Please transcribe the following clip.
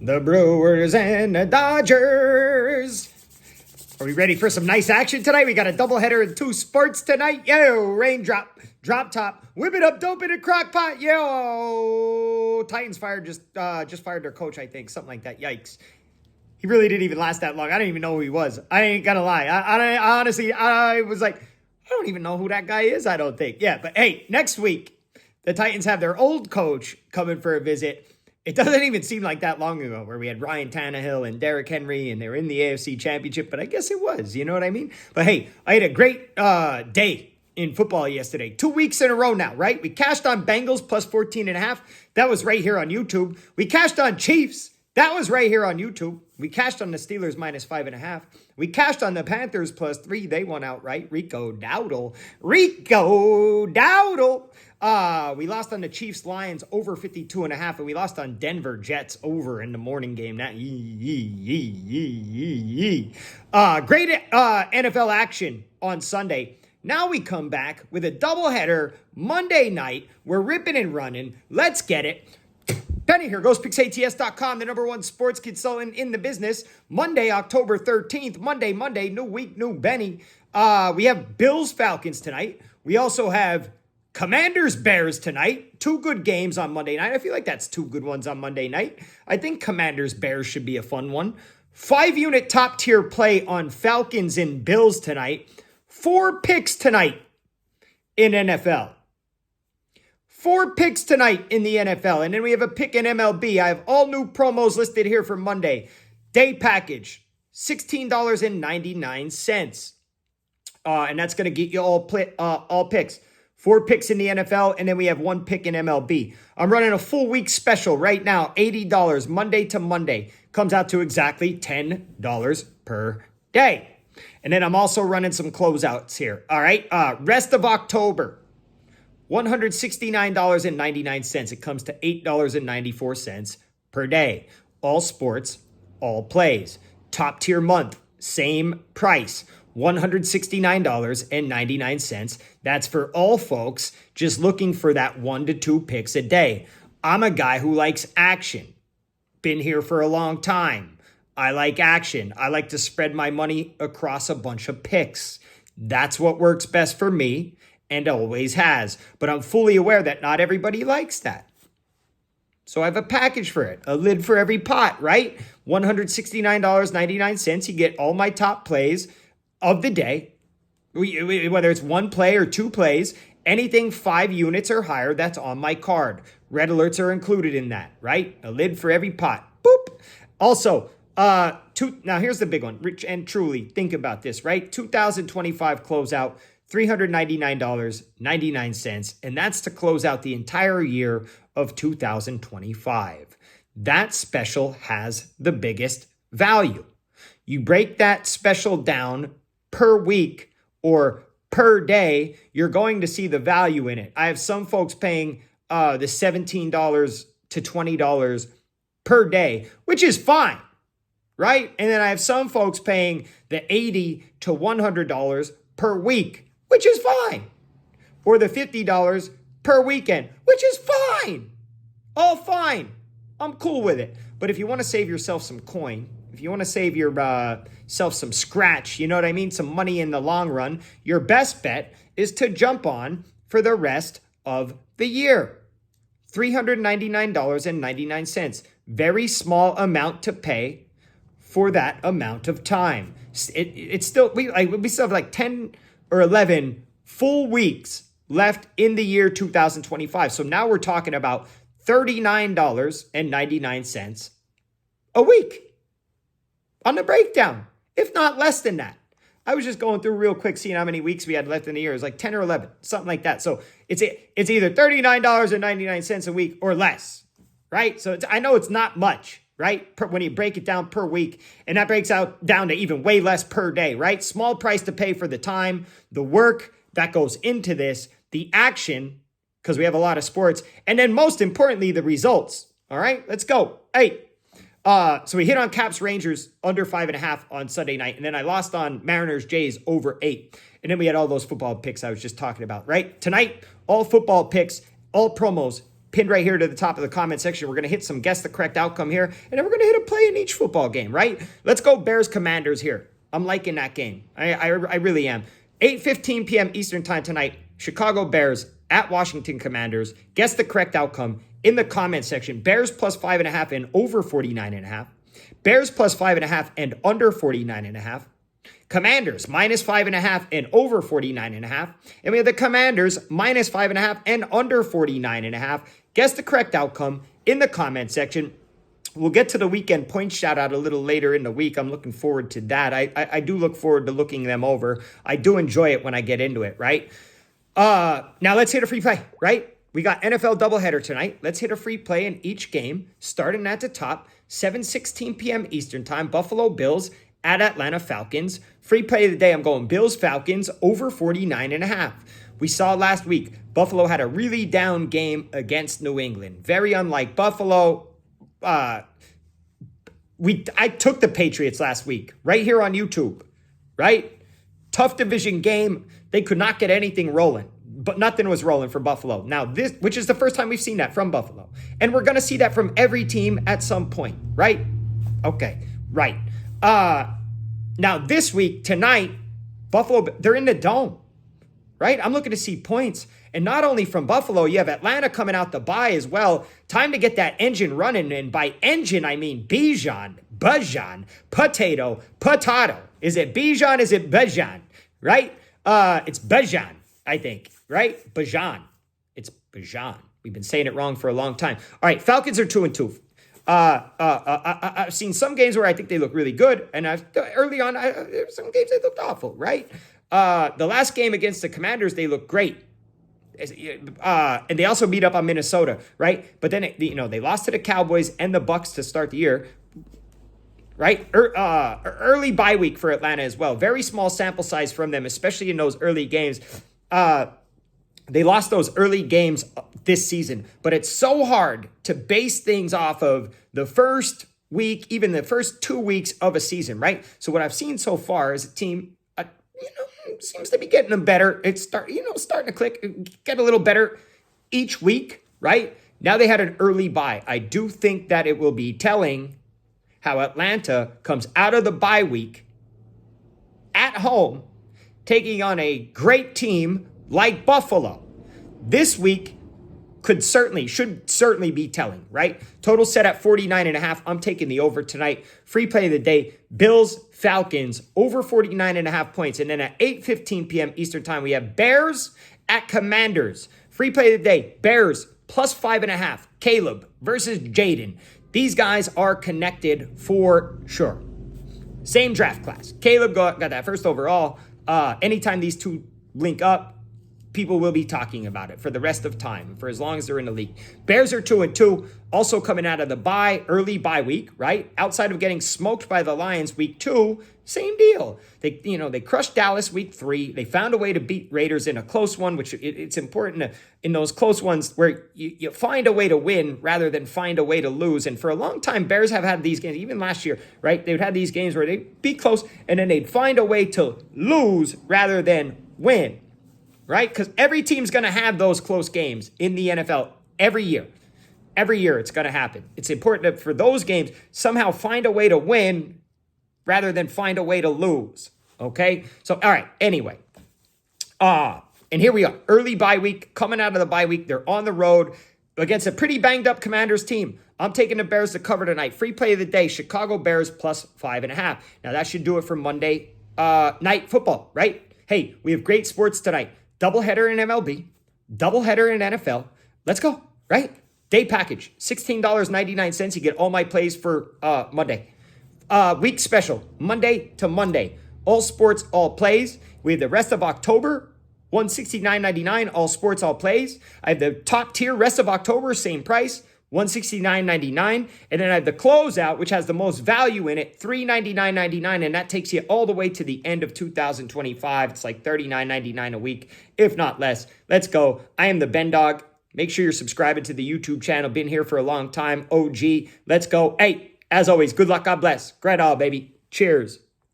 The Brewers and the Dodgers. Are we ready for some nice action tonight? We got a doubleheader in 2 sports tonight. Yo, raindrop, drop top, whip it up, dope in a crock pot. Yo, Titans just fired their coach, I think, something like that. Yikes. He really didn't even last that long. I didn't even know who he was. I ain't gonna lie. I honestly, I was like, I don't even know who that guy is, I don't think. Yeah, but hey, next week, the Titans have their old coach coming for a visit. It doesn't even seem like that long ago where we had Ryan Tannehill and Derrick Henry and they were in the AFC Championship, but I guess it was, you know what I mean? But hey, I had a great day in football yesterday. 2 weeks in a row now, right? We cashed on Bengals plus 14.5. That was right here on YouTube. We cashed on Chiefs. That was right here on YouTube. We cashed on the Steelers minus 5.5. We cashed on the Panthers plus 3. They won outright. Rico Dowdle. We lost on the Chiefs Lions over 52.5, and we lost on Denver Jets over in the morning game. Great NFL action on Sunday. Now we come back with a doubleheader Monday night. We're ripping and running. Let's get it. Benny here, GhostPicksATS.com, the #1 sports consultant in the business. Monday, October 13th. Monday, new week, new Benny. We have Bills Falcons tonight. We also have Commanders Bears tonight. 2 good games on Monday night. I feel like that's 2 good ones on Monday night. I think Commanders Bears should be a fun one. 5-unit top tier play on Falcons and Bills tonight. 4 picks tonight in NFL. 4 picks tonight in the NFL. And then we have a pick in MLB. I have all new promos listed here for Monday. Day package, $16.99. And that's going to get you all picks. 4 picks in the NFL, and then we have 1 pick in MLB. I'm running a full week special right now, $80, Monday to Monday. Comes out to exactly $10 per day. And then I'm also running some closeouts here. All right, rest of October. $169.99. It comes to $8.94 per day. All sports, all plays. Top tier month, same price. $169.99. That's for all folks just looking for that 1 to 2 picks a day. I'm a guy who likes action. Been here for a long time. I like action. I like to spread my money across a bunch of picks. That's what works best for me. And always has. But I'm fully aware that not everybody likes that. So I have a package for it. A lid for every pot, right? $169.99. You get all my top plays of the day. Whether it's 1 play or 2 plays. Anything 5 units or higher, that's on my card. Red alerts are included in that, right? A lid for every pot. Boop. Also, now here's the big one. Rich and truly, think about this, right? 2025 closeout. $399.99, and that's to close out the entire year of 2025. That special has the biggest value. You break that special down per week or per day, you're going to see the value in it. I have some folks paying the $17 to $20 per day, which is fine, right? And then I have some folks paying the $80 to $100 per week, which is fine. Or the $50 per weekend, which is fine. All fine. I'm cool with it. But if you want to save yourself some coin, if you want to save yourself some scratch, you know what I mean? Some money in the long run, your best bet is to jump on for the rest of the year. $399.99. Very small amount to pay for that amount of time. It's still, we still have like 10 or 11 full weeks left in the year 2025. So now we're talking about $39.99 a week on the breakdown, if not less than that. I was just going through real quick, seeing how many weeks we had left in the year. It was like 10 or 11, something like that. So it's either $39.99 a week or less, right? So I know it's not much, right? When you break it down per week, and that breaks out down to even way less per day, right? Small price to pay for the time, the work that goes into this, the action, because we have a lot of sports, and then most importantly, the results. All right, let's go. Hey, so we hit on Caps Rangers under 5.5 on Sunday night, and then I lost on Mariners Jays over 8. And then we had all those football picks I was just talking about, right? Tonight, all football picks, all promos pinned right here to the top of the comment section. We're going to hit some guess the correct outcome here, and then we're going to hit a play in each football game, right? Let's go Bears Commanders here. I'm liking that game. I really am. 8:15 p.m. Eastern time tonight. Chicago Bears at Washington Commanders. Guess the correct outcome in the comment section. Bears plus 5.5 and over 49.5. Bears plus 5.5 and under 49.5. Commanders minus 5.5 and over 49.5. And we have the Commanders minus 5.5 and under 49.5. Guess the correct outcome in the comment section. We'll get to the weekend point shout out a little later in the week. I'm looking forward to that. I do look forward to looking them over. I do enjoy it when I get into it, right? Now let's hit a free play, right? We got NFL doubleheader tonight. Let's hit a free play in each game, starting at the top, 7:16 p.m. Eastern time, Buffalo Bills at Atlanta Falcons. Free play of the day, I'm going Bills Falcons over 49.5. We saw last week, Buffalo had a really down game against New England. Very unlike Buffalo. I took the Patriots last week, right here on YouTube, right? Tough division game. They could not get anything rolling, but nothing was rolling for Buffalo. Now this, which is the first time we've seen that from Buffalo. And we're going to see that from every team at some point, right? Okay, right. Now this week, tonight, Buffalo, they're in the dome, right? I'm looking to see points. And not only from Buffalo, you have Atlanta coming out the bye as well. Time to get that engine running. And by engine, I mean Bijan, potato. Is it Bijan? Is it Bijan? Right? It's Bijan, I think. Right? Bijan. It's Bijan. We've been saying it wrong for a long time. All right, Falcons are 2-2. I've seen some games where I think they look really good. And early on, some games they looked awful, right? The last game against the Commanders, they looked great. And they also beat up on Minnesota, right? But then, they lost to the Cowboys and the Bucks to start the year, right? Early bye week for Atlanta as well. Very small sample size from them, especially in those early games. They lost those early games this season, but it's so hard to base things off of the first week, even the first 2 weeks of a season, right? So what I've seen so far is a team, seems to be getting them better. It's starting to click, get a little better each week, right? Now they had an early bye. I do think that it will be telling how Atlanta comes out of the bye week at home, taking on a great team like Buffalo. This week should certainly be telling, right? Total set at 49.5. I'm taking the over tonight. Free play of the day, Bills, Falcons, over 49.5 points. And then at 8:15 p.m. Eastern time, we have Bears at Commanders. Free play of the day, Bears plus 5.5. Caleb versus Jaden. These guys are connected for sure. Same draft class. Caleb got that first overall. Anytime these two link up, people will be talking about it for the rest of time, for as long as they're in the league. Bears are 2-2, also coming out of the early bye week, right? Outside of getting smoked by the Lions week 2, same deal. They crushed Dallas week 3. They found a way to beat Raiders in a close one, which it's important in those close ones where you find a way to win rather than find a way to lose. And for a long time, Bears have had these games, even last year, right? They've had these games where they'd be close and then they'd find a way to lose rather than win. Right? Because every team's going to have those close games in the NFL every year. Every year it's going to happen. It's important to, for those games, somehow find a way to win rather than find a way to lose. Okay? So, all right. Anyway. And here we are. Early bye week. Coming out of the bye week. They're on the road against a pretty banged up Commanders team. I'm taking the Bears to cover tonight. Free play of the day. Chicago Bears plus 5.5. Now, that should do it for Monday night football, right? Hey, we have great sports tonight. Doubleheader in MLB, doubleheader in NFL. Let's go, right? Day package, $16.99. You get all my plays for Monday. Week special, Monday to Monday. All sports, all plays. We have the rest of October, $169.99. All sports, all plays. I have the top tier rest of October, same price, $169.99. And then I have the closeout, which has the most value in it, $399.99. And that takes you all the way to the end of 2025. It's like $39.99 a week, if not less. Let's go. I am the Ben Dog. Make sure you're subscribing to the YouTube channel. Been here for a long time. OG. Let's go. Hey, as always, good luck. God bless. Great all, baby. Cheers.